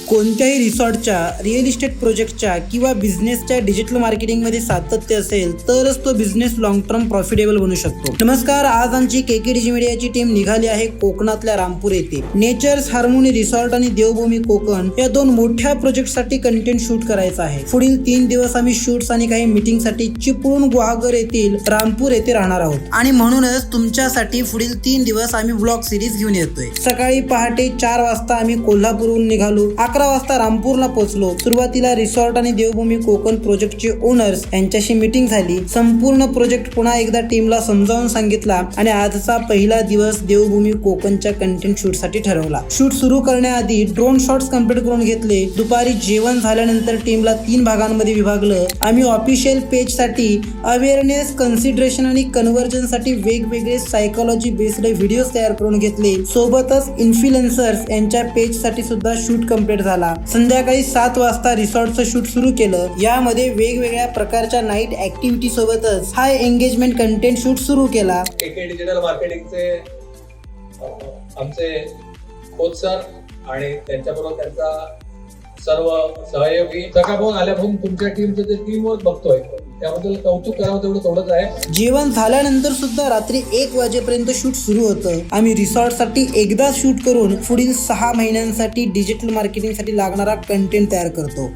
कोणत्याही रिसॉर्टच्या, real estate प्रोजेक्टच्या किंवा बिझनेसच्या डिजिटल मार्केटिंगमध्ये सातत्य असेल तरच तो बिझनेस लॉंग टर्म प्रॉफिटेबल बनू शकतो. नमस्कार, आज आमची केकेडीजी मीडियाची टीम निघाली आहे कोकणातल्या रामपूर येथे नेचर्स हार्मोनी रिसॉर्ट आणि देवभूमी कोकण या दोन मोठ्या प्रोजेक्टसाठी कंटेंट शूट करायचा आहे. पुढील 3 दिवस आम्ही शूट्स आणि काही मीटिंगसाठी चिपळूण गुहागर येथील रामपूर येथे राहणार आहोत आणि म्हणूनच तुमच्यासाठी पुढील 3 दिवस आम्ही व्लॉग सिरीज घेऊन येतोय. सकाळी पहाटे 4 वाजता आम्ही कोल्हापूरहून निघालो. 11 वाजता रामपूरला पोहोचलो. सुरुवातीला रिसॉर्ट आणि देवभूमी कोकण प्रोजेक्टचे ओनर्स यांच्याशी मीटिंग झाली. संपूर्ण प्रोजेक्ट पुन्हा एकदा टीमला समजावून सांगितला आणि आजचा पहिला दिवस देवभूमी कोकणच्या कंटेंट शूट साठी ठरवला. शूट सुरू करण्याआधी ड्रोन शॉट्स कंप्लीट करून घेतले. दुपारी जेवण झाल्यानंतर टीमला 3 भागांमध्ये विभागलं. आम्ही ऑफिशियल पेज साठी अवेअरनेस, कन्सिडरेशन आणि कन्व्हर्जन साठी वेगवेगळे सायकोलॉजी बेस्ड व्हिडिओज तयार करून घेतले. सोबतच इन्फ्लुएन्सर्स यांच्या पेज साठी सुद्धा शूट कंप्लीट झाला. संध्याकाळी 7 वाजता रिसॉर्टचं शूट सुरू केलं. यामध्ये वेगवेगळ्या प्रकारच्या नाईट ऍक्टिव्हिटी सोबतच हाय एंगेजमेंट कंटेंट शूट सुरू केला. केके डिजिटल मार्केटिंगचे आमचे कोच सर आणि त्यांच्याबरोबर त्यांचा सर्व सहयोगी सकाळपासून आल्यापासून तुमच्या टीमचं जे टीम वर्क बघतोय त्याबद्दल कौतुक करावं तेवढंच आहे. जेवण झाल्यानंतर सुद्धा रात्री 1 वाजेपर्यंत शूट सुरू होतं. आम्ही रिसॉर्टसाठी एकदा शूट करून पुढील 6 महिन्यांसाठी डिजिटल मार्केटिंगसाठी लागणारा कंटेंट तयार करतो.